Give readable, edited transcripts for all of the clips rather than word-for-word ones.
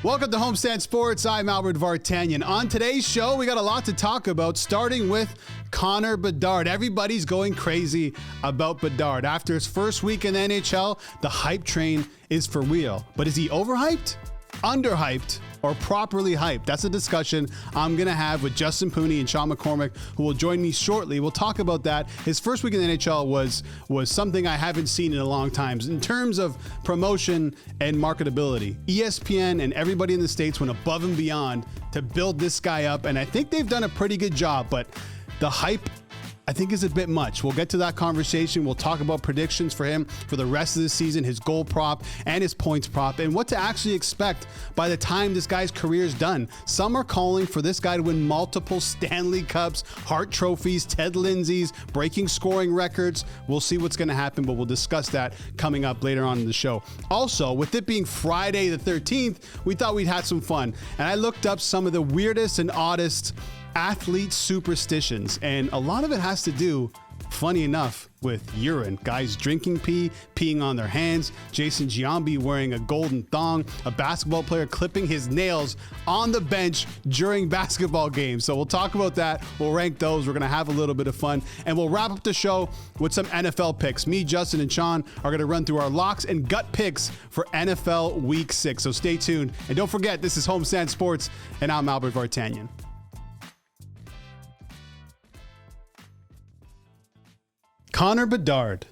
Welcome to Homestand Sports. I'm Albert Vartanian. On today's show, we got a lot to talk about, starting with Connor Bedard. Everybody's going crazy about Bedard. After his first week in the NHL, the hype train is for real. But is he overhyped, underhyped, or properly hyped? That's a discussion I'm going to have with Justin Pooni and Shawn McCormick, who will join me shortly. We'll talk about that. His first week in the NHL was something I haven't seen in a long time. In terms of promotion and marketability, ESPN and everybody in the States went above and beyond to build this guy up, and I think they've done a pretty good job, but the hype, I think, is a bit much. We'll get to that conversation. We'll talk about predictions for him for the rest of the season, his goal prop and his points prop, and what to actually expect by the time this guy's career is done. Some are calling for this guy to win multiple Stanley Cups, Hart trophies, Ted Lindsay's, breaking scoring records. We'll see what's going to happen, but we'll discuss that coming up later on in the show. Also, with it being Friday the 13th, we thought we'd had some fun, and I looked up some of the weirdest and oddest athlete superstitions, and a lot of it has to do, funny enough, with urine. Guys drinking pee, peeing on their hands, Jason Giambi wearing a golden thong, a basketball player clipping his nails on the bench during basketball games. So we'll talk about that. We'll rank those. We're going to have a little bit of fun, and we'll wrap up the show with some NFL picks. Me, Justin, and Shawn are going to run through our locks and gut picks for NFL Week 6. So stay tuned. And don't forget, this is Homestand Sports, and I'm Albert Vartanian. Connor Bedard.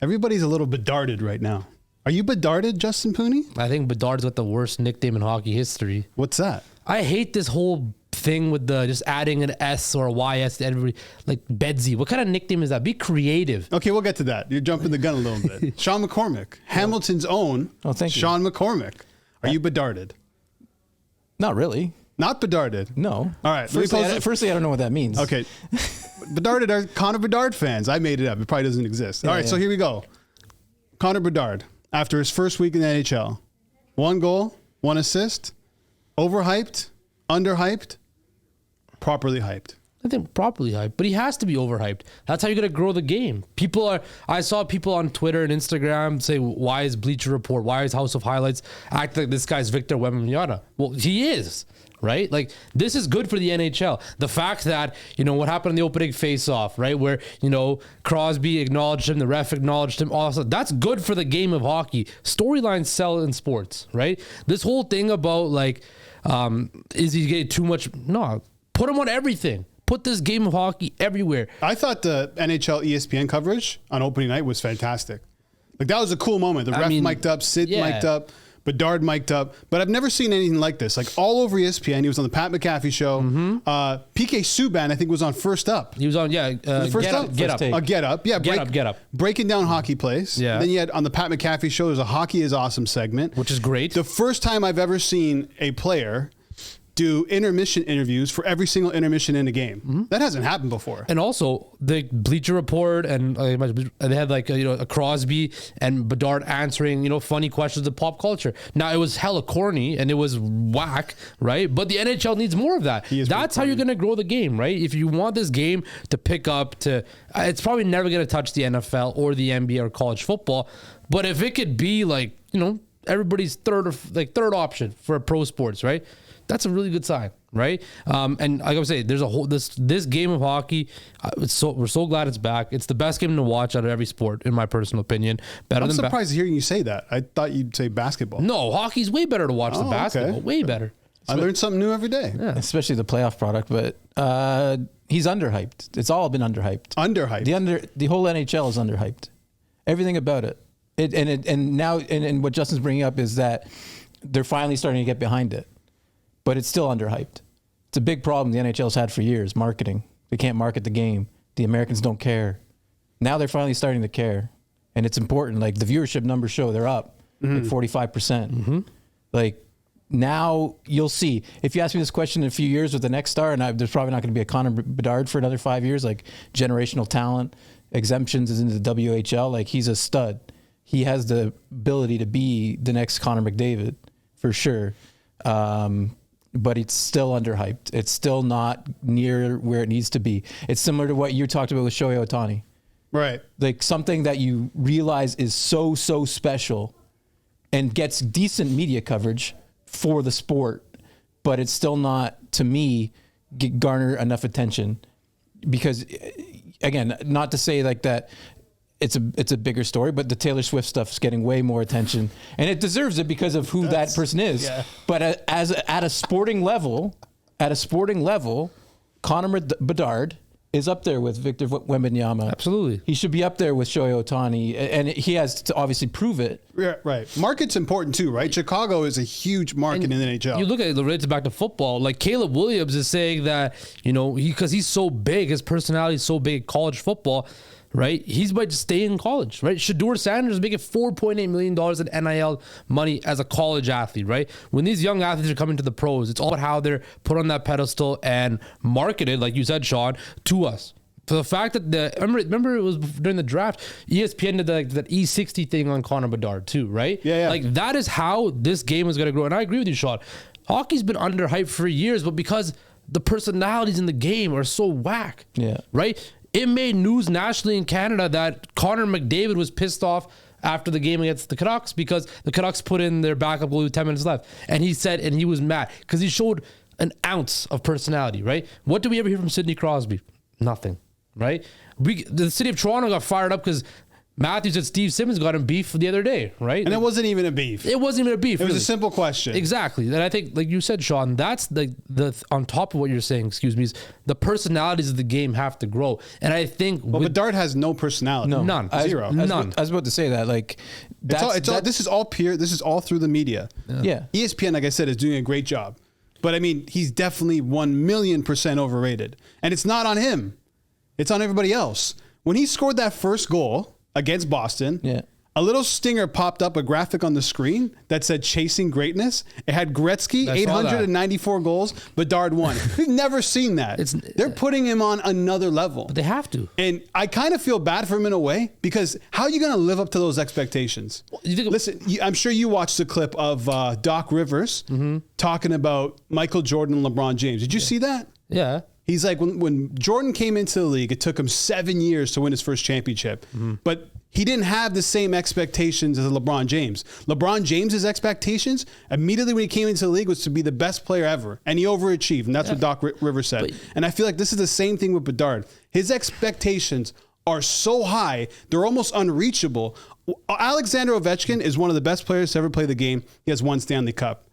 Everybody's a little bedarded right now. Are you bedarded, Justin Pooni? I think Bedard's got the worst nickname in hockey history. What's that? I hate this whole thing with the just adding an S or a YS to everybody. Like Bedsy. What kind of nickname is that? Be creative. Okay, we'll get to that. You're jumping the gun a little bit. Shawn McCormick. Hamilton's own Shawn McCormick. Are you bedarded? Not really. Not bedarded? No. All right. Firstly, I don't know what that means. Okay. Bedarded are Connor Bedard fans. I made it up. It probably doesn't exist. All right, so here we go. Connor Bedard, after his first week in the NHL, 1 goal, 1 assist, overhyped, underhyped, properly hyped. I think properly hyped, but he has to be overhyped. That's how you're going to grow the game. I saw people on Twitter and Instagram say, why is Bleacher Report, why is House of Highlights act like this guy's Victor Wembanyama? Well, he is. Right? Like, this is good for the NHL. The fact that, what happened in the opening face-off, right? Where, Crosby acknowledged him, the ref acknowledged him, also that's good for the game of hockey. Storylines sell in sports, right? This whole thing about, is he getting too much? No, put him on everything. Put this game of hockey everywhere. I thought the NHL ESPN coverage on opening night was fantastic. Like, that was a cool moment. The ref mic'd up, Sid mic'd up, Bedard mic'd up, but I've never seen anything like this. Like, all over ESPN, he was on the Pat McAfee show. Mm-hmm. PK Subban, I think, was on First Up. He was on, First Up. Get Up. Get Up. Yeah, Get Up. Breaking down hockey plays. Yeah. Then you had on the Pat McAfee show, there's a Hockey is Awesome segment, which is great. The first time I've ever seen a player do intermission interviews for every single intermission in a game. Mm-hmm. That hasn't happened before. And also the Bleacher Report and they had a Crosby and Bedard answering funny questions of pop culture. Now, it was hella corny and it was whack, right? But the NHL needs more of that. That's how you're going to grow the game, right? If you want this game to pick up to, it's probably never going to touch the NFL or the NBA or college football. But if it could be everybody's third option for pro sports, right? That's a really good sign, right? And like I was saying, there's a whole this game of hockey. We're so glad it's back. It's the best game to watch out of every sport, in my personal opinion. I'm surprised hearing you say that. I thought you'd say basketball. No, hockey's way better to watch than basketball. Okay. Way better. I learned something new every day. Yeah. Especially the playoff product, but he's underhyped. It's all been underhyped. Underhyped. The whole NHL is underhyped. Everything about it. And now what Justin's bringing up is that they're finally starting to get behind it. But it's still underhyped. It's a big problem the NHL's had for years, marketing. They can't market the game. The Americans don't care. Now they're finally starting to care. And it's important. Like, the viewership numbers show they're up like 45%. Mm-hmm. Like, now you'll see. If you ask me this question in a few years with the next star, and there's probably not going to be a Connor Bedard for another 5 years, like generational talent, exemptions is into the WHL, like, he's a stud. He has the ability to be the next Connor McDavid, for sure. But it's still underhyped. It's still not near where it needs to be. It's similar to what you talked about with Shohei Ohtani. Right. Like, something that you realize is so special and gets decent media coverage for the sport, but it's still not, to me, garner enough attention. Because, again, not to say like that it's a bigger story, but the Taylor Swift stuff is getting way more attention, and it deserves it because of who that person is. Yeah. But at a sporting level, Connor Bedard is up there with Victor Wembanyama. Absolutely. He should be up there with Shohei Ohtani, and he has to obviously prove it. Yeah, right. Market's important too, right? Chicago is a huge market in the NHL. You look at it related back to football, like Caleb Williams is saying that, because he's so big, his personality is so big at college football, right? He's about to stay in college, right? Shedeur Sanders is making $4.8 million in NIL money as a college athlete, right? When these young athletes are coming to the pros, it's all about how they're put on that pedestal and marketed, like you said, Shawn, to us. For the fact that remember it was during the draft, ESPN did that E60 thing on Connor Bedard too, right? Yeah. Like that is how this game is going to grow. And I agree with you, Shawn. Hockey's been underhyped for years, but because the personalities in the game are so whack, right? It made news nationally in Canada that Connor McDavid was pissed off after the game against the Canucks because the Canucks put in their backup goalie with 10 minutes left. And he said, and he was mad because he showed an ounce of personality, right? What did we ever hear from Sidney Crosby? Nothing, right? The city of Toronto got fired up because Matthews and Steve Simmons got in beef the other day, right? And it wasn't even a beef. It wasn't even a beef. It was a simple question. Exactly. And I think, like you said, Shawn, that's the on top of what you're saying, is the personalities of the game have to grow. And I think Bedard has no personality. No. None. Zero. None. I was about to say that. Like, this is all peer. This is all through the media. Yeah. ESPN, like I said, is doing a great job. But I mean, he's definitely 1,000,000% overrated. And it's not on him. It's on everybody else. When he scored that first goal against Boston, a little stinger popped up, a graphic on the screen that said "Chasing Greatness." It had Gretzky, 894 goals. Bedard won. We've never seen that. They're putting him on another level. But they have to. And I kind of feel bad for him in a way, because how are you going to live up to those expectations? Listen, I'm sure you watched the clip of Doc Rivers talking about Michael Jordan and LeBron James. Did you see that? Yeah. He's like, when Jordan came into the league, it took him 7 years to win his first championship. But he didn't have the same expectations as LeBron James. LeBron James's expectations immediately when he came into the league was to be the best player ever. And he overachieved. And that's what Doc Rivers said. And I feel like this is the same thing with Bedard. His expectations are so high, they're almost unreachable. Alexander Ovechkin is one of the best players to ever play the game. He has one Stanley Cup.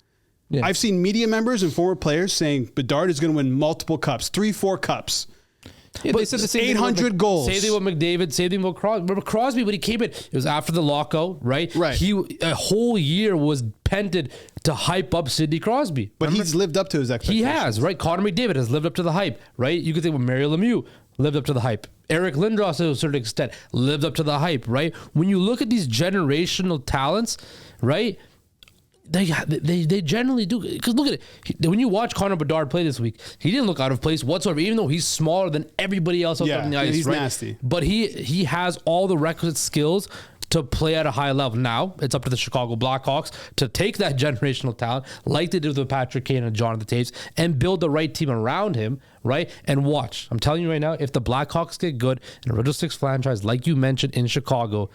Yeah. I've seen media members and former players saying Bedard is going to win multiple cups, 3-4 cups. Yeah, but they said the same 800 goals. Same thing with McDavid. Same thing with Crosby. Remember Crosby when he came in? It was after the lockout, right? Right. He a whole year was pented to hype up Sidney Crosby. But he's lived up to his expectations. He has, right? Connor McDavid has lived up to the hype, right? You could think with Mario Lemieux lived up to the hype. Eric Lindros, to a certain extent, lived up to the hype, right? When you look at these generational talents, right? They generally do, because look at it. When you watch Connor Bedard play this week, he didn't look out of place whatsoever, even though he's smaller than everybody else out there on the ice. He's right? nasty. But he has all the requisite skills to play at a high level. Now it's up to the Chicago Blackhawks to take that generational talent, like they did with Patrick Kane and Jonathan Toews, and build the right team around him, right? And watch. I'm telling you right now, if the Blackhawks get good in a Original Six franchise, like you mentioned in Chicago,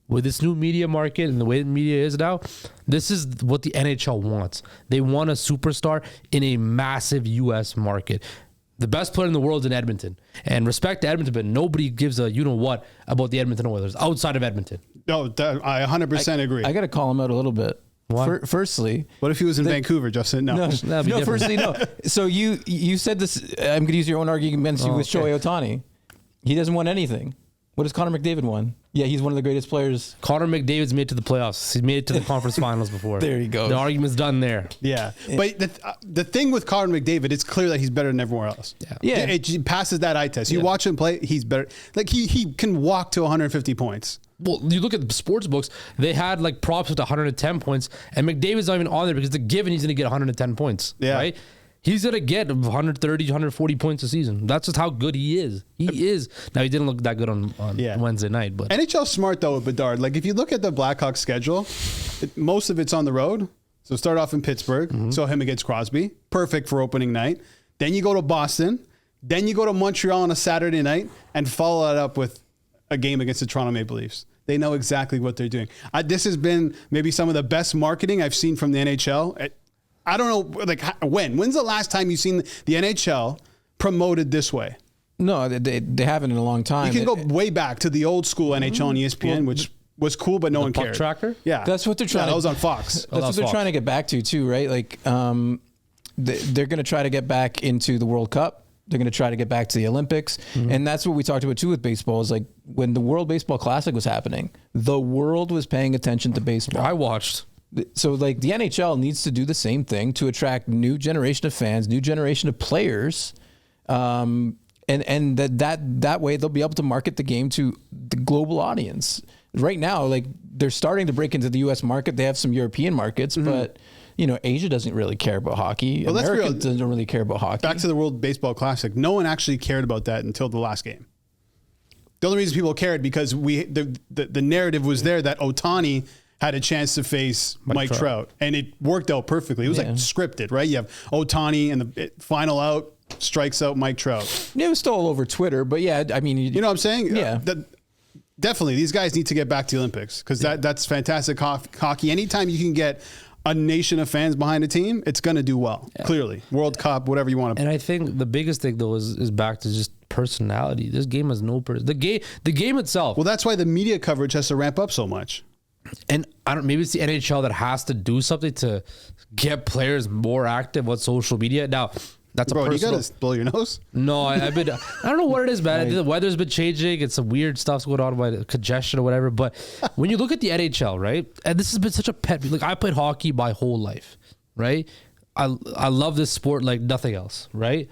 with this new media market and the way the media is now, this is what the NHL wants. They want a superstar in a massive U.S. market. The best player in the world is in Edmonton. And respect to Edmonton, but nobody gives a you-know-what about the Edmonton Oilers outside of Edmonton. No, I 100% agree. I got to call him out a little bit. Firstly, what if he was in Vancouver, Justin? No. Firstly, no. So you said this. I'm going to use your own argument with Shohei Ohtani. He doesn't want anything. What has Connor McDavid won? Yeah, he's one of the greatest players. Connor McDavid's made it to the playoffs. He's made it to the conference finals before. There you go. The argument's done there. Yeah. But the thing with Connor McDavid, it's clear that he's better than everywhere else. Yeah. It passes that eye test. You watch him play, he's better. Like he can walk to 150 points. Well, you look at the sports books, they had like props with 110 points, and McDavid's not even on there because the given he's going to get 110 points. Yeah. Right? He's going to get 130, 140 points a season. That's just how good he is. He is. Now, he didn't look that good on Wednesday night. But NHL's smart, though, with Bedard. Like, if you look at the Blackhawks schedule, most of it's on the road. So start off in Pittsburgh. So him against Crosby. Perfect for opening night. Then you go to Boston. Then you go to Montreal on a Saturday night and follow that up with a game against the Toronto Maple Leafs. They know exactly what they're doing. This has been maybe some of the best marketing I've seen from the NHL. I don't know, like when's the last time you've seen the NHL promoted this way? No, they haven't in a long time. You can go way back to the old school NHL and ESPN, which was cool, but no one Puck cared. tracker? Yeah. That's what they're trying. That was on Fox. That's what they're trying to get back to too, right? Like, they're going to try to get back into the World Cup. They're going to try to get back to the Olympics. And that's what we talked about too with baseball is like when the World Baseball Classic was happening, the world was paying attention to baseball. I watched. So like the NHL needs to do the same thing to attract new generation of fans, new generation of players. And that way they'll be able to market the game to the global audience. Right now, like they're starting to break into the US market. They have some European markets, but you know, Asia doesn't really care about hockey. Well, America doesn't really care about hockey. Back to the World Baseball Classic. No one actually cared about that until the last game. The only reason people cared because the narrative was there that Ohtani had a chance to face Mike Trout, and it worked out perfectly. It was like scripted, right? You have Ohtani and the final out strikes out Mike Trout. It was still all over Twitter, but yeah, I mean, you know what I'm saying? Yeah. Definitely, these guys need to get back to the Olympics because that's fantastic hockey. Anytime you can get a nation of fans behind a team, it's going to do well. Yeah. Clearly, World Cup, whatever you want to. And I think the biggest thing though is back to just personality. This game has no the game itself. Well, that's why the media coverage has to ramp up so much. And maybe it's the NHL that has to do something to get players more active on social media. Now, that's Bro, a personal. You gotta blow your nose. No, I don't know what it is, man. I think the weather's been changing. It's some weird stuff's going on with congestion or whatever. But when you look at the NHL, right, and this has been such a pet. Like I played hockey my whole life, right? I love this sport like nothing else, right?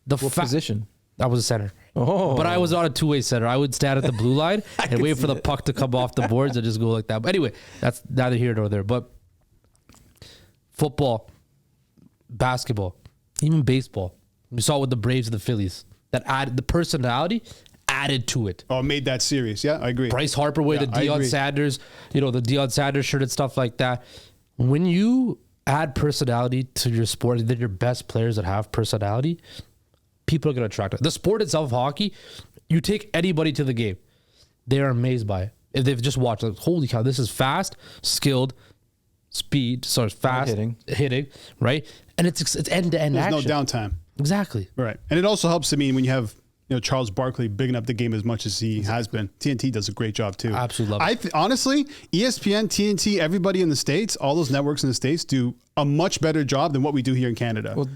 What position? I was a center. Oh, but I was not a two-way center. I would stand at the blue line and wait for the puck to come off the boards and just go like that. But anyway, that's neither here nor there. But football, basketball, even baseball. We saw it with the Braves and the Phillies. That added the personality added to it. Oh, made that serious. Yeah, I agree. Bryce Harper wearing the Deion Sanders, the Deion Sanders shirt and stuff like that. When you add personality to your sport, and then your best players that have personality, people are going to attract it. The sport itself, hockey, you take anybody to the game, they are amazed by it. If they've just watched, like, holy cow, this is fast, skilled, speed, so it's fast, hitting, right? And it's end-to-end action. There's no downtime. Exactly. Right. And it also helps, when you have Charles Barkley bigging up the game as much as he has been. TNT does a great job too. I absolutely love it. Honestly, ESPN, TNT, everybody in the States, all those networks in the States do a much better job than what we do here in Canada. Well,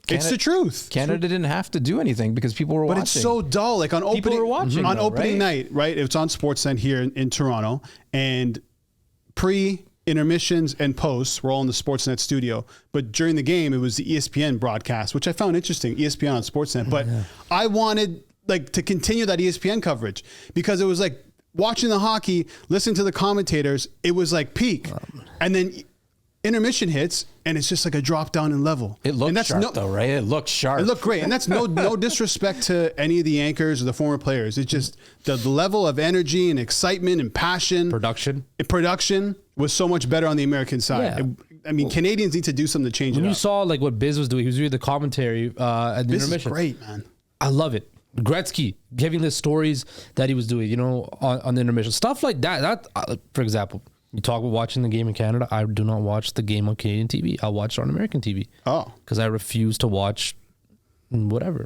it's the truth. Canada didn't have to do anything because people were watching. But it's so dull. Like on opening, opening night, right? It's on Sportsnet here in Toronto, and intermissions and posts were all in the Sportsnet studio. But during the game, it was the ESPN broadcast, which I found interesting, ESPN on Sportsnet. But I wanted to continue that ESPN coverage because it was like watching the hockey, listening to the commentators, it was like peak. And then intermission hits, and it's just like a drop down in level. It looked sharp though, right? It looked sharp. It looked great. And that's no disrespect to any of the anchors or the former players. It's just the level of energy and excitement and passion. Production was so much better on the American side. Yeah. Canadians need to do something to change it up. When you saw what Biz was doing, he was doing the commentary at the intermission. This is great, man. I love it. Gretzky giving the stories that he was doing, on the intermission. Stuff like that. For example, you talk about watching the game in Canada. I do not watch the game on Canadian TV. I watch it on American TV. Oh. Because I refuse to watch whatever.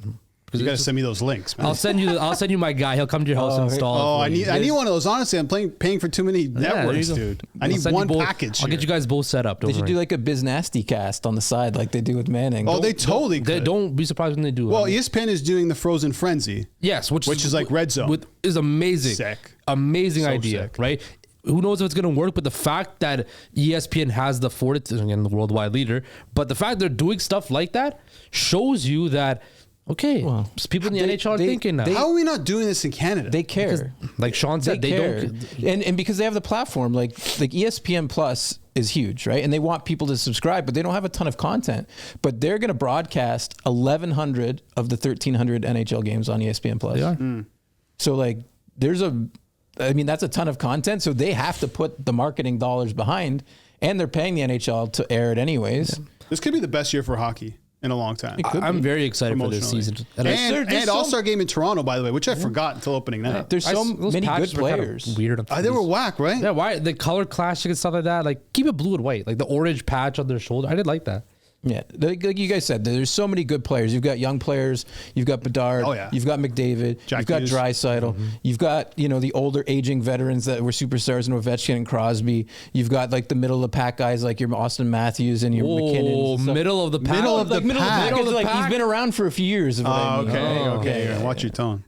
You got to send me those links, man. I'll send you my guy. He'll come to your house and install it. Oh, I need one of those. Honestly, I'm paying for too many networks, dude. I need one package. I'll get you guys both set up. They should do like a Biz Nasty cast on the side like they do with Manning. Oh, they totally could. Don't be surprised when they do it. Well, ESPN is doing the Frozen Frenzy. Yes, which is like Red Zone. Is amazing. Sick. Amazing idea, right? Who knows if it's going to work, but the fact that ESPN has the fortitude, again, the worldwide leader, but the fact they're doing stuff like that shows you that, okay, people in the NHL are thinking now. How are we not doing this in Canada? They care. Because, like Shawn said, they don't. And because they have the platform, like ESPN Plus is huge, right? And they want people to subscribe, but they don't have a ton of content. But they're going to broadcast 1,100 of the 1,300 NHL games on ESPN Plus. They are. So, that's a ton of content. So they have to put the marketing dollars behind, and they're paying the NHL to air it anyways. Yeah. This could be the best year for hockey. in a long time. I'm very excited for this Emotionally. season. And All-Star game in Toronto, by the way, which I forgot until opening night. There's so those many good patches were kinda players. Weird. They were whack, right? Yeah, why the color clashing and stuff like that? Like keep it blue and white, like the orange patch on their shoulder. I did like that. Yeah, like you guys said, there's so many good players. You've got young players. You've got Bedard. Oh, yeah. You've got McDavid. Jack you've got Hughes. Draisaitl. You've got the older aging veterans that were superstars in Ovechkin and Crosby. You've got like the middle of the pack guys like your Austin Matthews and your McKinnon. And stuff. Middle of the pack. Middle of the pack. Middle of the pack. He's been around for a few years. Is what I mean. Okay. Watch your tone.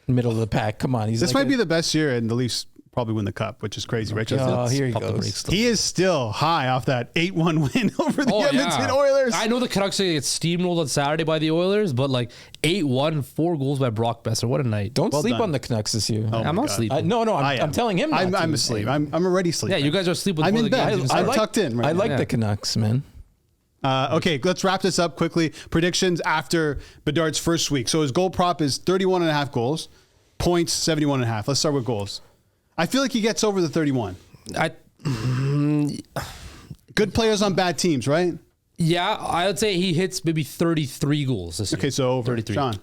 Middle of the pack. Come on, This might be the best year, and the Leafs probably win the cup, which is crazy, right? Oh, here he Pump the goes. brakes. He is still high off that 8-1 win over the Edmonton Oilers. I know the Canucks get steamrolled on Saturday by the Oilers, but like 8-1, 4 goals by Brock Besser. What a night. Don't Well sleep done. on the Canucks this year. Oh I'm my not God. sleeping. No, I am. I'm telling him. Not I'm to. asleep. I'm already sleeping. Yeah, you guys are asleep with I'm one in of the bed. games. I'm tucked in right I now. like the Canucks, man. Okay, let's wrap this up quickly. Predictions after Bedard's first week. So his goal prop is 31.5 goals, points 71.5. Let's start with goals. I feel like he gets over the 31. Good players on bad teams, right? Yeah, I would say he hits maybe 33 goals this year. Okay, so over. 33. Shawn.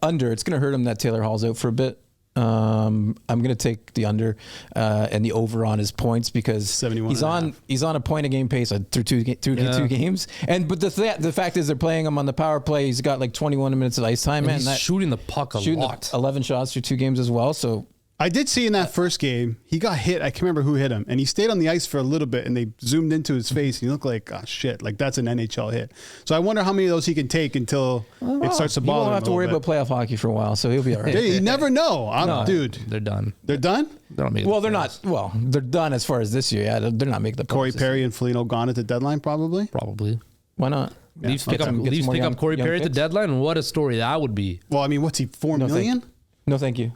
Under. It's going to hurt him that Taylor Hall's out for a bit. I'm going to take the under and the over on his points because 71 he's on a point a game pace through two games. But the fact is they're playing him on the power play. He's got like 21 minutes of ice time, And man. he's shooting the puck a lot. 11 shots through 2 games as well. So I did see in that first game, he got hit. I can't remember who hit him. And he stayed on the ice for a little bit and they zoomed into his face and he looked like, oh, shit, like that's an NHL hit. So I wonder how many of those he can take until it starts to he bother him. won't have to worry about playoff hockey for a while, so he'll be all right. Dude, you never know. Dude, They're done. they're done? They don't make Well, the they're playoffs. not. Well, they're done as far as this year. Yeah, they're not making the Corey playoffs. Perry and Foligno gone at the deadline, probably. Probably. Why not? Leafs pick Get some more young- up Corey young Perry at the kids. deadline. What a story that would be. Well, I mean, what's he, $4 No, million? No, thank you.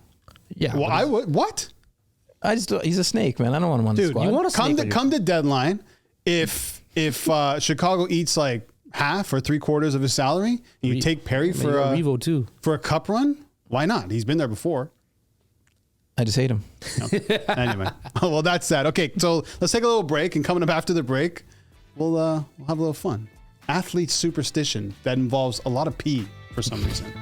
Yeah. Well, I would. What? He's a snake, man. I don't want him on the Dude, squad. you want a snake on your come to deadline. If Chicago eats like half or 3/4 of his salary, and you take Perry for Revo too. a cup run, why not? He's been there before. I just hate him. Anyway, well, that's that. Okay, so let's take a little break, and coming up after the break, we'll have a little fun. Athlete superstition that involves a lot of pee for some reason.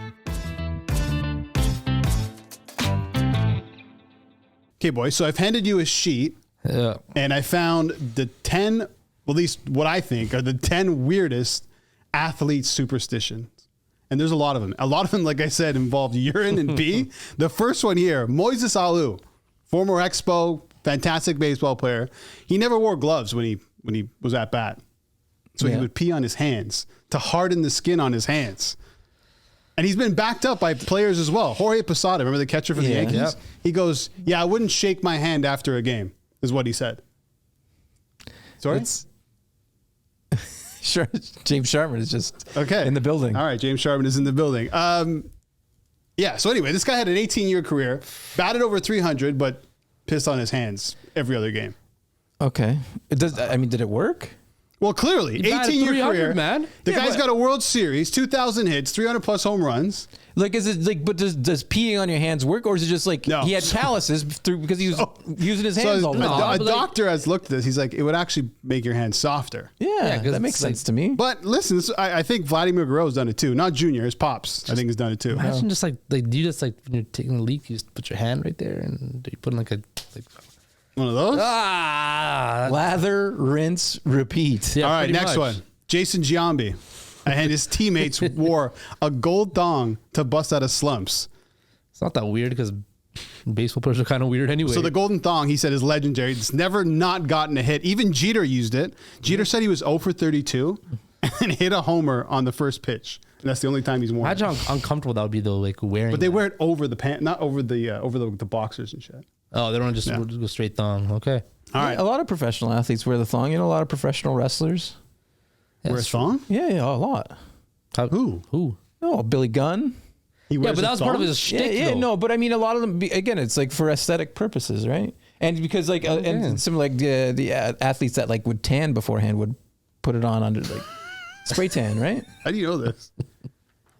Okay, boys. So I've handed you a sheet, Yeah. and I found the 10, well, at least what I think are the 10 weirdest athlete superstitions. And there's a lot of them. A lot of them, like I said, involve urine and pee. The first one here, Moises Alou, former Expo, fantastic baseball player. He never wore gloves when he was at bat. So he Yeah. would pee on his hands to harden the skin on his hands. And he's been backed up by players as well. Jorge Posada, remember the catcher for the Yeah. Yankees? Yep. He goes, yeah, I wouldn't shake my hand after a game, is what he said. Sorry? It's sure. James Sharman is just Okay. in the building. All right, James Sharman is in the building. Yeah, so anyway, this guy had an 18-year career, batted over 300, but pissed on his hands every other game. Okay. Did it work? Well, clearly, He batted 18-year 300, career. man. The Yeah, guy's but- got a World Series, 2,000 hits, 300-plus home runs. Like, is it like? But does peeing on your hands work, or is it just like No. he had calluses because he was using his hands So all the a time? but like- doctor has looked at this. He's like, it would actually make your hands softer. Yeah, 'cause that makes it's like- sense to me. But listen, I think Vladimir Guerrero's done it too. Not Junior, his pops, I think, has done it too. Imagine just like do you just like when you're taking a leak, you just put your hand right there and you put in like One of those? Lather, rinse, repeat. Yeah, All right, pretty next much. one. Jason Giambi and his teammates wore a gold thong to bust out of slumps. It's not that weird because baseball players are kind of weird anyway. So the golden thong, he said, is legendary. It's never not gotten a hit. Even Jeter used it. Jeter said he was 0 for 32 and hit a homer on the first pitch. And that's the only time he's worn it. Imagine how uncomfortable that would be though, like wearing. But they that. wear it over the pants, not over the boxers and shit. Oh, they don't just Yeah. go straight thong. Okay. All right. A lot of professional athletes wear the thong. You know, a lot of professional wrestlers. Wear a Yes. thong? Yeah, a lot. Who? Who? Oh, Billy Gunn. He Yeah, wears but a that was part of thong? his shtick. Yeah, though. no, but I mean, a lot of them. Again, it's like for aesthetic purposes, right? And because like, and some like the athletes that like would tan beforehand would put it on under like spray tan, right? How do you know this?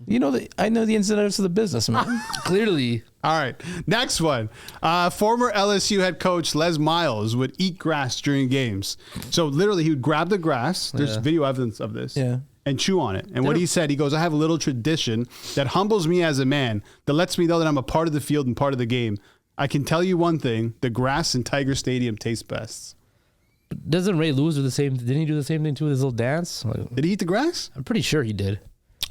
You know, I know the ins and outs of the business, man. Clearly. All right. Next one. Former LSU head coach Les Miles would eat grass during games. So literally he would grab the grass. There's Yeah. video evidence of this. Yeah. and chew on it. And what he said, he goes, I have a little tradition that humbles me as a man, that lets me know that I'm a part of the field and part of the game. I can tell you one thing, the grass in Tiger Stadium tastes best. Doesn't Ray Lewis do the same? Didn't he do the same thing too with his little dance? Like, Did he eat the grass? I'm pretty sure he did.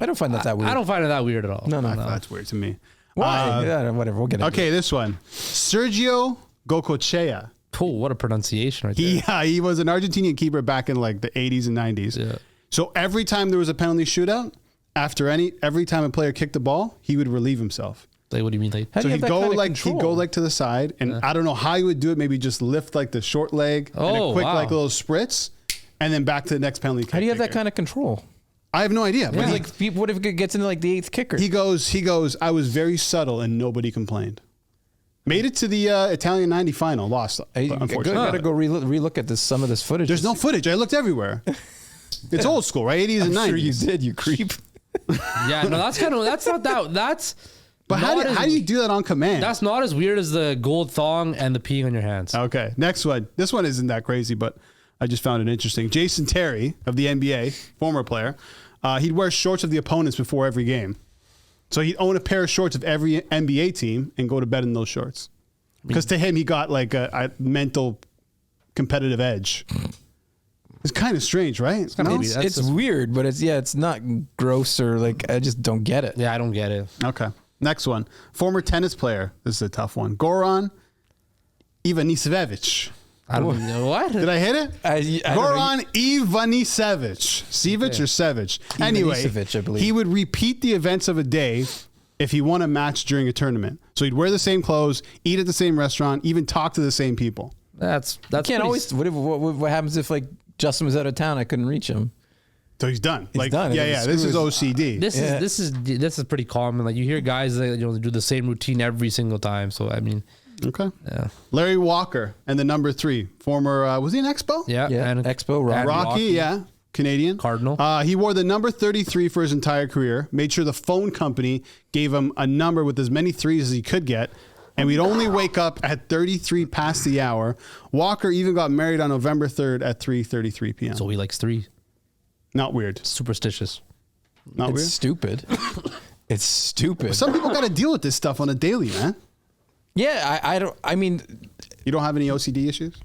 I don't find that weird. I don't find it that weird at all. No. That's weird to me. Why? Yeah, whatever. We'll get into Okay, this one. Sergio Gocochea. Oh, what a pronunciation right there. He was an Argentinian keeper back in like the 80s and 90s. Yeah. So every time there was a penalty shootout, every time a player kicked the ball, he would relieve himself. Like, what do you mean? Like, How do So you he'd have that go kind of like control? he'd go like to the side, and I don't know how he would do it. Maybe just lift like the short leg and a Oh, quick wow. like little spritz, and then back to the next penalty kick. How do you have that kind of control? I have no idea. But It's like, what if it gets into like the 8th kicker? he goes. I was very subtle, and nobody complained. Made it to the Italian 90 final, lost. I Unfortunately, gotta go relook at some of this footage. there's no footage. I looked everywhere. It's old school, right? 80s and 90s. Sure you did, you creep. yeah, no, that's not that. That's. But how not as- do you do that on command? That's not as weird as the gold thong and the peeing on your hands. Okay, next one. This one isn't that crazy, but I just found it interesting. Jason Terry of the NBA, former player, he'd wear shorts of the opponents before every game. So he'd own a pair of shorts of every NBA team and go to bed in those shorts. Because to him, he got like a mental competitive edge. It's kind of strange, right? kinda No? maybe that's It's just- weird, but it's not gross or like I just don't get it. Yeah, I don't get it. Okay. Next one. Former tennis player. This is a tough one. Goran Ivanisevic. I don't know what. Did I hit it? I don't know. Goran Ivanisevic. Sevic or Sevic? Anyway, Ivanisevic, I believe. he would repeat the events of a day if he won a match during a tournament. So he'd wear the same clothes, eat at the same restaurant, even talk to the same people. That's You can't pretty- always. What happens if like Justin was out of town? I couldn't reach him. So he's done. He's done. Yeah. This is OCD. This Yeah. is pretty common. Like you hear guys that do the same routine every single time. So I mean, Okay. yeah, Larry Walker and the number 3, former, was he an Expo? yeah, Yeah, Expo, Rocky. Rocky, yeah. Canadian. Cardinal. He wore the number 33 for his entire career, made sure the phone company gave him a number with as many threes as he could get, and we'd only wake up at 33 past the hour. Walker even got married on November 3rd at 3:33 p.m. So he likes 3. Not weird. Superstitious. Not It's weird. stupid. It's stupid. Some people got to deal with this stuff on a daily, man. Yeah, I don't. I mean, You don't have any OCD issues?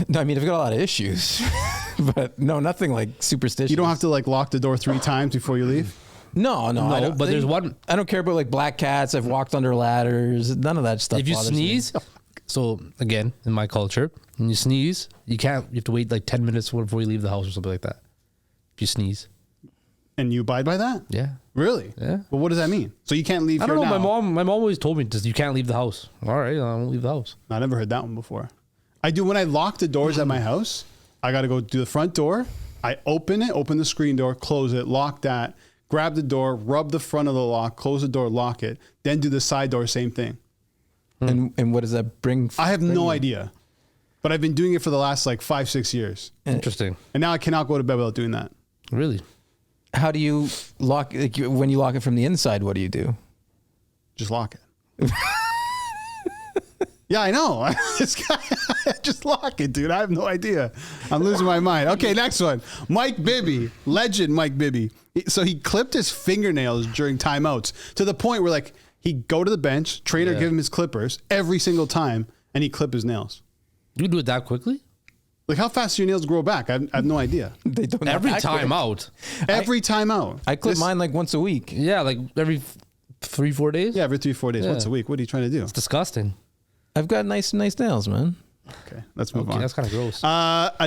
no, I mean, I've got a lot of issues, but no, nothing like superstitious. You don't have to like lock the door 3 times before you leave? No, I No, don't, but there's one. I don't care about like black cats. I've walked under ladders. None of that stuff. If you bothers me. sneeze, so again in my culture, when you sneeze, you can't. You have to wait like 10 minutes before you leave the house or something like that. If you sneeze, And you abide by that? yeah. Really? Yeah. Well, what does that mean? So you can't leave I here don't know. now? My mom always told me just you can't leave the house. All right, I won't leave the house. I never heard that one before. I do when I lock the doors at my house. I got to go to the front door. I open the screen door, close it, lock that, grab the door, rub the front of the lock, close the door, lock it, then do the side door, same thing. And what does that bring? I have no idea, but I've been doing it for the last like 5-6 years, Interesting. and now I cannot go to bed without doing that. Really? How do you lock? Like, when you lock it from the inside, what do you do? Just lock it. Yeah, I know. This guy, just lock it, dude. I have no idea. I'm losing my mind. Okay, next one. Mike Bibby, legend Mike Bibby. So he clipped his fingernails during timeouts to the point where like he'd go to the bench, trainer Yeah. give him his clippers every single time, and he'd clip his nails. You do it that quickly? Like how fast do your nails grow back? I have no idea. They don't Every act time quick. out. Every time out. I clip This- mine like once a week. Yeah, like every 3-4 days. Yeah, every 3-4 days, Yeah. once a week. What are you trying to do? It's disgusting. I've got nice nails, man. Okay, let's move Okay, on. that's kind of gross.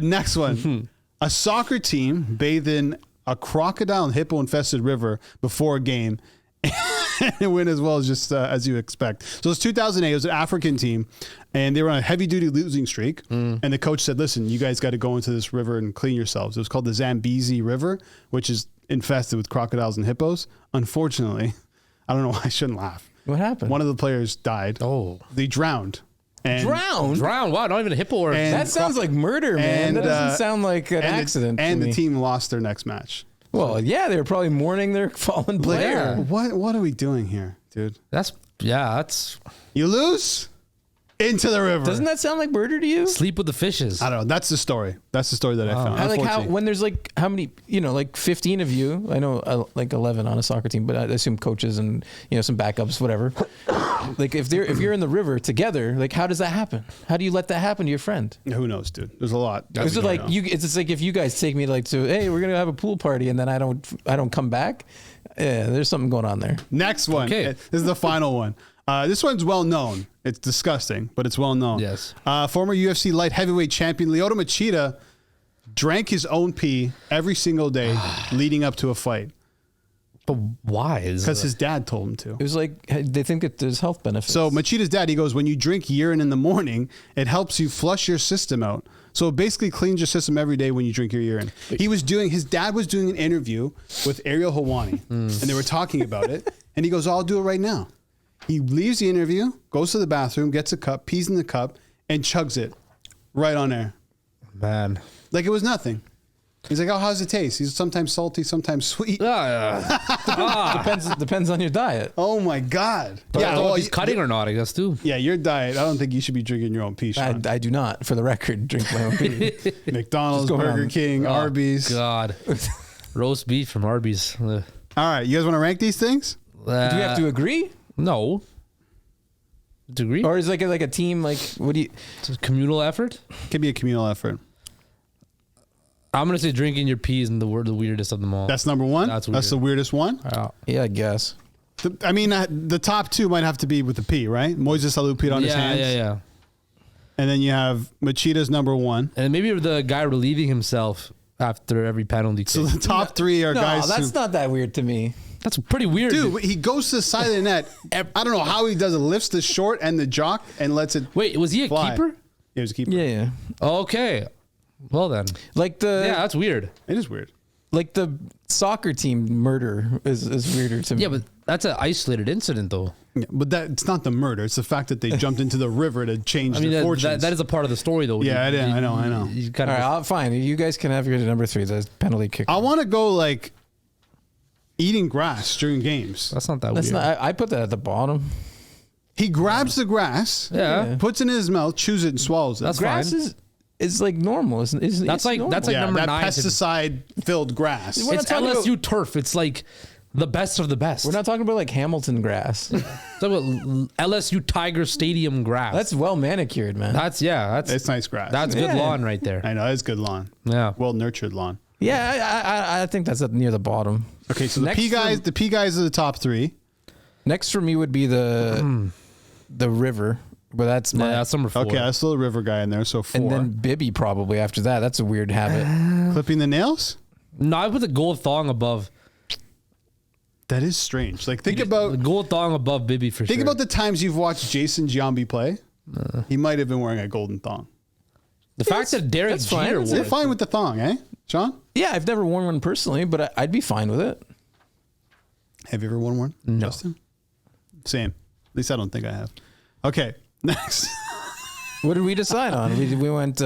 Next one. A soccer team bathed in a crocodile and hippo infested river before a game and it went as well as just as you expect. So it's 2008. It was an African team and they were on a heavy duty losing streak. And the coach said, listen, you guys got to go into this river and clean yourselves. It was called the Zambezi River, which is infested with crocodiles and hippos. Unfortunately, I don't know why I shouldn't laugh. What happened? One of the players died. Oh. They drowned. And Drowned? Drown? Wow, not even a hippo or And- That sounds like murder, man. and, That doesn't sound like an and accident. And to the me. team lost their next match. Well, yeah, they were probably mourning their fallen player. What are we doing here, dude? that's You lose? into the river. Doesn't that sound like murder to you? Sleep with the fishes. I don't know. That's the story. That's the story that I found. I like how Unfortunately. when there's like how many, like 15 of you. I know like 11 on a soccer team, but I assume coaches and some backups, whatever. Like if you're in the river together, like how does that happen? How do you let that happen to your friend? Who knows, dude? There's a lot. Is it like it's like if you guys take me like to, hey, we're gonna have a pool party, and then I don't come back. Yeah, there's something going on there. Next one. Okay. This is the final one. This one's well known. It's disgusting, but it's well known. Yes. Former UFC light heavyweight champion Lyoto Machida drank his own pee every single day leading up to a fight But why? because his dad told him to. It was like they think that there's health benefits. So Machida's dad, he goes, when you drink urine in the morning, it helps you flush your system out. So it basically cleans your system every day when you drink your urine. His dad was doing an interview with Ariel Helwani, and they were talking about it. And he goes, I'll do it right now. He leaves the interview, goes to the bathroom, gets a cup, pees in the cup, and chugs it right on air. Man. Like it was nothing. He's like, oh, how's it taste? He's sometimes salty, sometimes sweet. depends on your diet. Oh my God. Yeah, well, he's cutting or not, I guess, too. Yeah, your diet. I don't think you should be drinking your own pee, Shawn. I do not, for the record, drink my own pee. McDonald's, Just go Burger around. King, Arby's. God. Roast beef from Arby's. All right, you guys want to rank these things? Do we have to agree? No. Degree? Or is it like a team, like, what do you... It's a communal effort? Could be a communal effort. I'm going to say drinking your peas and the weirdest of them all. That's number one. That's That's the weird. weirdest one. Yeah, I guess. The top two might have to be with the pee, right? Moises Alou peed on his hands. Yeah. And then you have Machida's number one. And maybe the guy relieving himself after every penalty kick. So the top three are No, guys that's not that weird to me. That's pretty weird. Dude, he goes to the side of the net. I don't know how he does it. Lifts the short and the jock and lets it Wait, was he a fly. keeper? Yeah, he was a keeper. Yeah. Okay. Well then. Like Yeah, that's weird. It is weird. like the soccer team murder is weirder to me. Yeah, but that's an isolated incident, though. Yeah, but it's not the murder. It's the fact that they jumped into the river to change their fortunes. that is a part of the story, though. Yeah, I know. You kind All of right, fine. You guys can have your number 3, the penalty kick. I want to go like eating grass during games. that's not that That's weird. not. I put that at the bottom. He grabs the grass, yeah. puts it in his mouth, chews it, and swallows it. That's Grass fine. is like normal. It's normal. That's like number that 9. pesticide-filled grass. We're not It's talking LSU turf. It's like the best of the best. We're not talking about like Hamilton grass. It's like LSU Tiger Stadium grass. That's well manicured, man. That's It's nice grass. That's good Yeah. lawn right there. I know, it's good lawn. Yeah. Well-nurtured lawn. Yeah, I think that's up near the bottom. Okay, so the Next P guys, for- the P guys are the top 3. Next for me would be the river, but that's my. That's number 4. Okay, that's still a river guy in there, so 4. and then Bibby probably after that. That's a weird habit. Clipping the nails? No, I put the gold thong above. That is strange. Like, think The about gold thong above Bibby for think sure. about the times you've watched Jason Giambi play. He might have been wearing a golden thong. the fact that Derek that's fine. Jeter That's You're wore it. fine with the thong, eh, Shawn? Yeah, I've never worn one personally, but I'd be fine with it. Have you ever worn one? No. Justin? Same. At least I don't think I have. Okay, next. What did we decide on? We went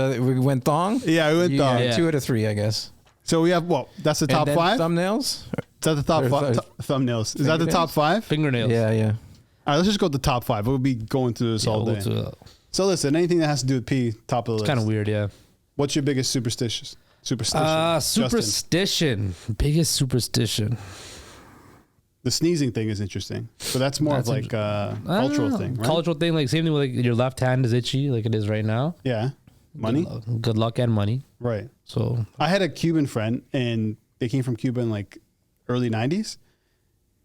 thong. Yeah, we went thong. Yeah. 2 out of 3, I guess. So we have that's the top And then 5. thumbnails. Is that the top Or 5? Thumbnails. Is that the top 5? Fingernails. Yeah. All right, let's just go with the top 5. We'll be going through this all we'll day. go to- So listen, anything that has to do with pee, top of the list. Kind of weird, yeah. What's your biggest superstition? Justin? Superstition. Biggest superstition. The sneezing thing is interesting, but that's more That's of like a cultural thing, right? Cultural thing, like same thing with like your left hand is itchy, like it is right now. Yeah, money, Good luck and money. right? So I had a Cuban friend, and they came from Cuba in like early '90s,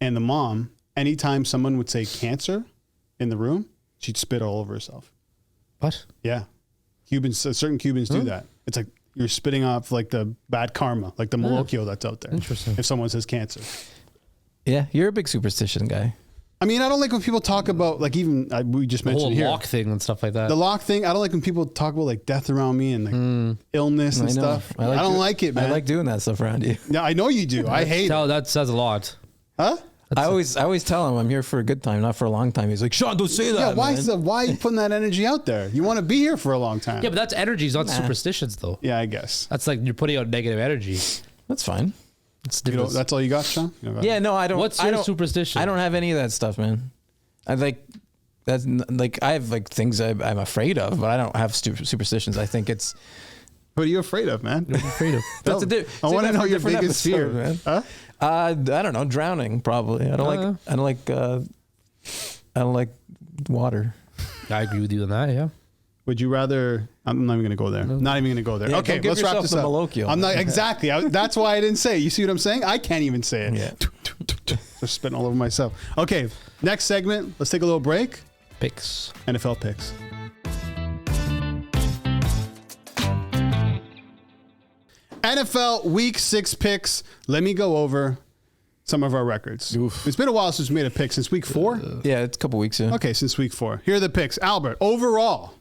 and the mom, anytime someone would say cancer in the room, she'd spit all over herself. what? Yeah, certain Cubans do that. It's like you're spitting off like the bad karma, like the molecule that's out there. Interesting. If someone says cancer. Yeah, you're a big superstition guy. I mean, I don't like when people talk about like even we just The whole mentioned here lock thing and stuff like that. the lock thing. I don't like when people talk about like death around me and like illness and I know. stuff. I, like don't do- like it, man. I like doing that stuff around you. Yeah, I know you do. I hate it. That says a lot. Huh? I always tell him I'm here for a good time, not for a long time. He's like, Shawn, don't say that. Yeah, why man." why are you putting that energy out there? You want to be here for a long time. Yeah, but that's energies, not superstitions, though. Yeah, I guess. That's like you're putting out negative energy. That's fine. It's You know, different. that's all you got, Shawn? You know, Yeah, no, I don't. What's I your don't- superstition? I don't have any of that stuff, man. I like. like I have like things I'm afraid of, but I don't have superstitions. I think it's. What are you afraid of, man? What are you afraid of? I want to know your biggest fear, man. Huh? I don't know, drowning probably. I don't like water. I agree with you on that. Yeah. Would you rather? I'm not even going to go there. Not even going to go there. Yeah, okay, don't give let's wrap yourself this the up. Malocchio. I'm not exactly. That's why I didn't say it. You see what I'm saying? I can't even say it. Yeah. Just spitting all over myself. Okay, next segment. Let's take a little break. Picks. NFL picks. NFL Week 6 picks. Let me go over some of our records. Oof. It's been a while since we made a pick. Since week 4? Yeah, it's a couple weeks. Yeah. Okay, since week 4. Here are the picks. Albert, overall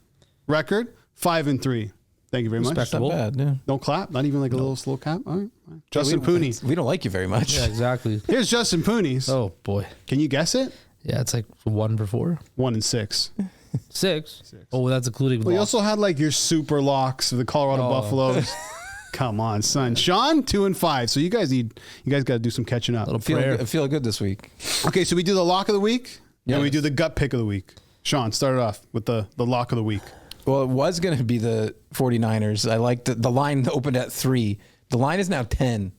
record 5-3. Thank you very much. That's not bad. Yeah. Don't clap. Not even like a little slow clap. All right. Justin Pooni. We don't like you very much. Yeah, exactly. Here's Justin Pooni's. Oh boy. Can you guess it? Yeah, it's like 1 for 4. 1-6. 6. Oh, that's including. Well, you loss. also had like your super locks of the Colorado Buffaloes. Come on, son. Shawn 2-5. So you guys got to do some catching up. Little prayer. Feel good this week. Okay, so we do the lock of the week, Yeah. and we do the gut pick of the week. Shawn, start it off with the lock of the week. Well, it was going to be the 49ers. I liked the line opened at 3. The line is now 10.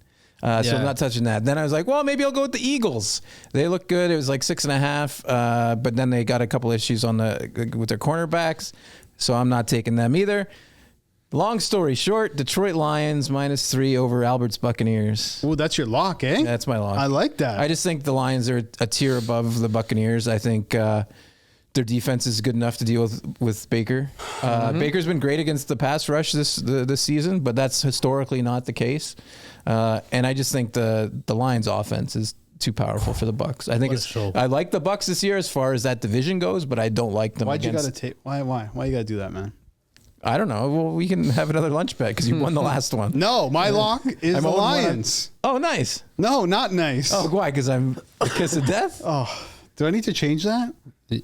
So I'm not touching that. Then I was like, well, maybe I'll go with the Eagles. They look good. It was like 6.5. But then they got a couple issues with their cornerbacks. So I'm not taking them either. Long story short, Detroit Lions -3 over Albert's Buccaneers. Oh, that's your lock, eh? That's my lock. I like that. I just think the Lions are a tier above the Buccaneers. I think their defense is good enough to deal with Baker. Baker's been great against the pass rush this season, but that's historically not the case. And I just think the Lions' offense is too powerful for the Bucs. I think I like the Bucs this year as far as that division goes, but I don't like them. Why'd you gotta take? Why you gotta do that, man? I don't know. Well, we can have another lunch bet because you won the last one. No, my lock is the Lions. Oh, nice. No, not nice. Oh, why? Because I'm a kiss of death? Oh, do I need to change that?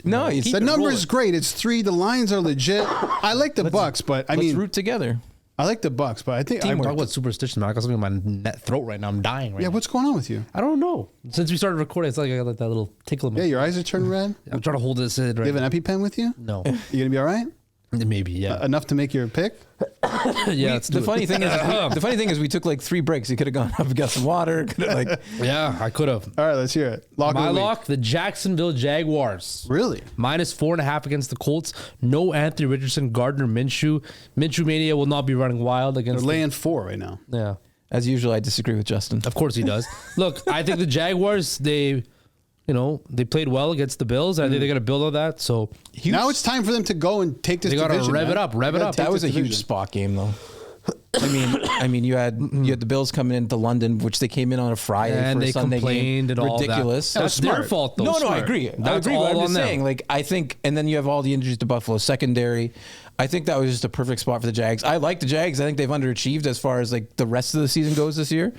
No, The number is great. It's 3. The Lions are legit. I like the Bucs, but I mean, let's root together. I like the Bucs, but I think I'm talking about superstition, man. I got something in my throat right now. I'm dying right now. Yeah, what's going on with you? I don't know. Since we started recording, it's like I got like that little tickle in my. Yeah, your eyes are turning red. I'm trying to hold this in. Right You have an EpiPen with you? No. You gonna be all right? Maybe, yeah. Enough to make your pick? Yeah. The funny thing is, we took like 3 breaks. You could have gone up and got some water. Yeah, I could have. All right, let's hear it. Lock of My the week. lock, the Jacksonville Jaguars. Really? -4.5 against the Colts. No Anthony Richardson, Gardner Minshew. Minshew Mania will not be running wild They're against. laying 4 right now. Yeah. As usual, I disagree with Justin. Of course he does. Look, I think the Jaguars, they played well against the Bills. I think they're going to build on that. So Now it's time for them to go and take this They gotta division. rev it man. up, rev They it gotta up. take That was a this huge division. spot game, though. I mean, you had the Bills coming into London, which they came in on a Friday and for a they Sunday complained game. and all Ridiculous. that. That's their smart. fault, though. No, I Smart. agree. That's but all I'm on just them. saying, like, I think, and then you have all the injuries to Buffalo secondary. I think that was just a perfect spot for the Jags. I like the Jags. I think they've underachieved as far as like the rest of the season goes this year.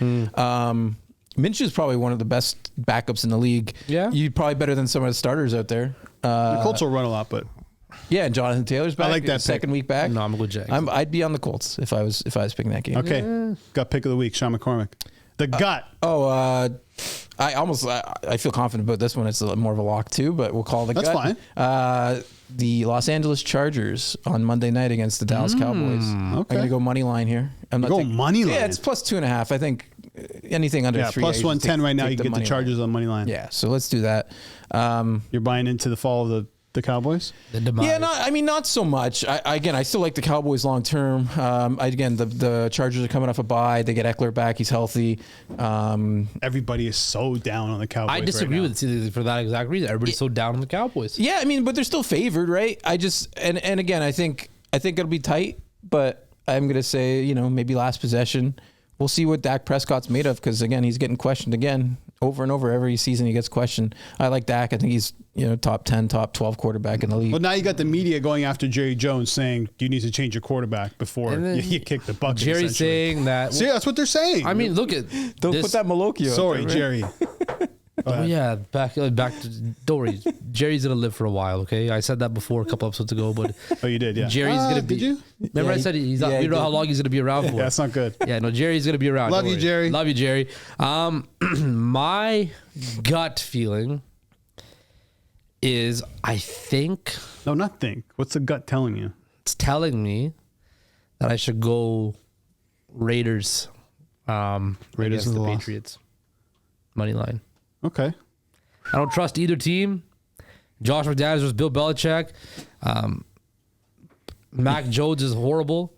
Minshew is probably one of the best backups in the league. Yeah. You're probably better than some of the starters out there. The Colts will run a lot, but Yeah, and Jonathan Taylor's back. I like that second week back. No, I'm a good Jags. I'd be on the Colts if I was picking that game. okay. Gut pick of the week, Shawn McCormick. The gut. I feel confident about this one. It's more of a lock too, but we'll call it the That's gut. fine. The Los Angeles Chargers on Monday night against the Dallas Cowboys. I'm okay. going to go money line here. I'm not Go taking- money line? Yeah, it's plus 2.5. I think anything under Yeah, 3. plus I usually 110 right now. take You can get the money Chargers line. on money line. Yeah, so let's do that. You're buying into the fall of the Cowboys? The demise. Yeah, not so much. I still like the Cowboys long term. The Chargers are coming off a bye. They get Eckler back. He's healthy. Everybody is so down on the Cowboys. I disagree right with you for that exact reason. Everybody's so down on the Cowboys. Yeah, I mean, but they're still favored, right? I think it'll be tight, but I'm gonna say, maybe last possession. We'll see what Dak Prescott's made of because again, he's getting questioned again over and over every season. He gets questioned. I like Dak. I think he's top 10, top 12 quarterback in the league. Well, now you got the media going after Jerry Jones saying you need to change your quarterback before you kick the bucket. Jerry's saying that. See, that's what they're saying. I mean, look at Don't this. put that Malocchio. Sorry, out there, right? Jerry. Oh yeah, back to Dory. Jerry's gonna live for a while. Okay, I said that before a couple episodes ago, but Oh, you did, yeah. Jerry's gonna be. Did you? Remember, Yeah, I said he's not. yeah, You know he how did. long he's gonna be around for. Yeah, that's not good. Yeah, no, Jerry's gonna be around. Love Don't you, worry. Jerry. Love you, Jerry. My gut feeling is I think No, not think. What's the gut telling you? it's telling me that I should go Raiders. Raiders Against of the the loss. Patriots. Money line. Okay. I don't trust either team. Josh McDaniels versus Bill Belichick. Mac Jones is horrible.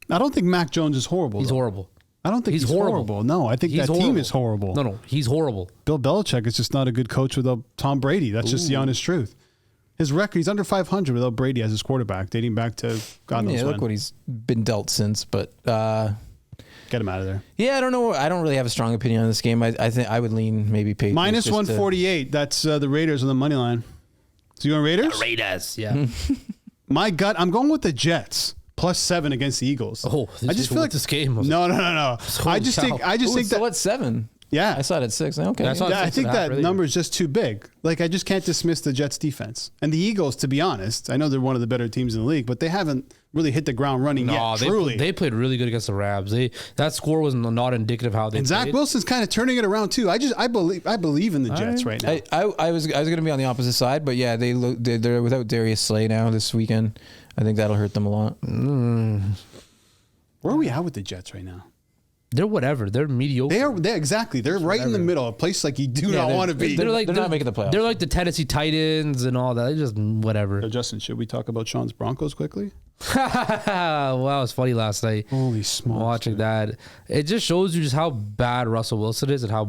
I don't think Mac Jones is horrible. He's though. horrible. I don't think he's horrible. No, I think He's that team horrible. is horrible. No, he's horrible. Bill Belichick is just not a good coach without Tom Brady. That's just the honest truth. His record, he's under 500 without Brady as his quarterback, dating back to God knows look when. what he's been dealt since. But Get him out of there. yeah, I don't know. I don't really have a strong opinion on this game. I think I would lean maybe Patriots. Minus just to- 148. That's the Raiders on the money line. So you going Raiders? Raiders, yeah. My gut, I'm going with the Jets. +7 against the Eagles. Oh, I just feel like this game was. No. Holy I just cow. think Ooh, that. so at 7. Yeah. I saw it at 6. Okay. Yeah, I saw it Yeah, I 6 think and a half that earlier. number is just too big. Like, I just can't dismiss the Jets defense. And the Eagles, to be honest, I know they're one of the better teams in the league, but they haven't really hit the ground running yet, truly. They played really good against the Rams. That score was not indicative of how they And Zach played. Wilson's kind of turning it around, too. I believe in the Jets right now. I was going to be on the opposite side, but yeah, they're without Darius Slay now this weekend. I think that'll hurt them a lot. Where are we at with the Jets right now? They're whatever. They're mediocre. They're exactly. They're right in the middle, a place like you do not want to be. They're not making the playoffs. They're like the Tennessee Titans and all that. They're just whatever. So Justin, should we talk about Sean's Broncos quickly? Wow, it was funny last night. Holy smokes. Watching that. It just shows you just how bad Russell Wilson is and how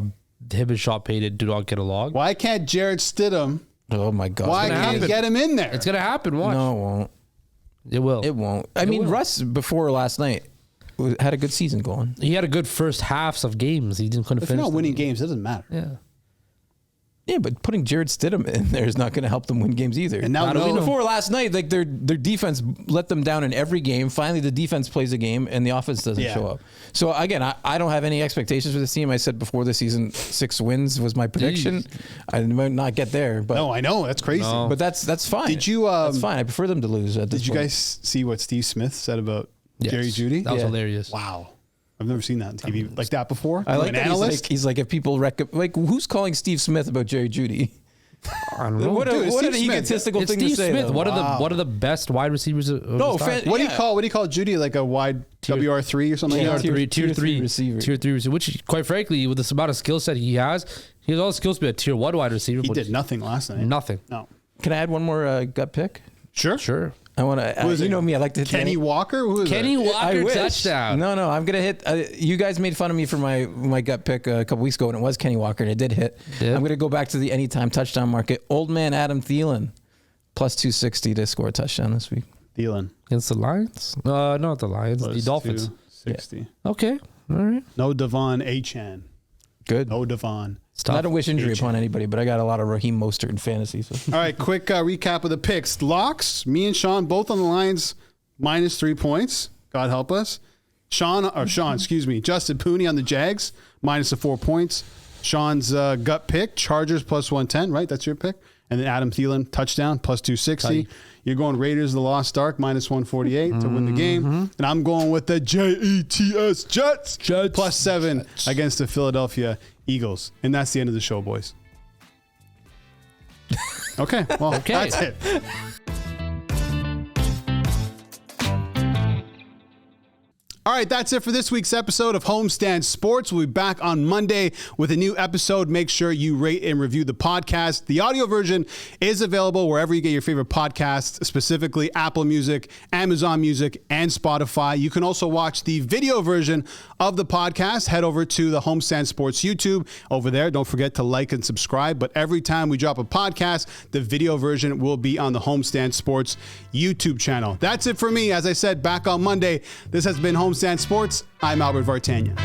him and Sean Payton do not get along. Why can't Jared Stidham? Oh my God. Why can't happen. get him in there? It's gonna happen. Watch. No, it won't. It will. It won't. I mean, will. Russ before last night had a good season going. He had a good first halves of games. He couldn't If finish. you're not them. winning games, it doesn't matter. Yeah. Yeah, but putting Jared Stidham in there is not going to help them win games either. And now I mean, no- before last night, like their defense let them down in every game. Finally, the defense plays a game, and the offense doesn't Yeah. show up. So again, I don't have any expectations for this team. I said before the season, 6 wins was my prediction. I might not get there, but No, I know. That's crazy. No. but that's fine. Did you, That's fine. I prefer them to lose. At this Did you point. guys see what Steve Smith said about Yes. Jerry Jeudy? That was Yeah. hilarious. Wow. I've never seen that on TV like that before. I like an that analyst. he's like if people like who's calling Steve Smith about Jerry Jeudy? I don't know. What, Dude, what it's an Steve Smith. egotistical It's thing Steve to say. Smith. though. One of the best wide receivers. Of No, his time. What do you call Judy? Like a wide WR3 or something Yeah, like that? tier three receiver. Tier 3 receiver. Which, quite frankly, with this amount of skill set he has all the skills to be a tier 1 wide receiver. He but did nothing last night. nothing. No. Can I add one more gut pick? Sure. Sure. I want to. Who is You it? know me. I like to hit Kenny Walker? Who is Kenny it? Walker wish. touchdown. No, I'm gonna hit. You guys made fun of me for my gut pick a couple weeks ago, and it was Kenny Walker, and it did hit. Yeah. I'm gonna go back to the anytime touchdown market. Old man Adam Thielen, plus 260 to score a touchdown this week. Thielen. Against the Lions? Not the Lions. The Plus Dolphins. 260. Okay. All right. No Devon Achan. Good. No Devon. Stop. I don't wish injury upon anybody, but I got a lot of Raheem Mostert in fantasy. So. All right, quick recap of the picks. Locks, me and Sean, both on the Lions, minus 3 points. God help us. Justin Pooni on the Jags, minus the 4 points. Sean's gut pick, Chargers plus 110, right? That's your pick. And then Adam Thielen, touchdown, plus 260. You're going Raiders, the Lost Ark, minus 148 to win the game. And I'm going with the Jets, plus 7 against the Philadelphia Eagles. And that's the end of the show, boys. Okay, well, Okay. that's it. All right, that's it for this week's episode of Homestand Sports. We'll be back on Monday with a new episode. Make sure you rate and review the podcast. The audio version is available wherever you get your favorite podcasts, specifically Apple Music, Amazon Music, and Spotify. You can also watch the video version of the podcast. Head over to the Homestand Sports YouTube over there. Don't forget to like and subscribe. But every time we drop a podcast, the video version will be on the Homestand Sports YouTube channel. That's it for me. As I said, back on Monday. This has been Homestand Sports. I'm Albert Vartanian.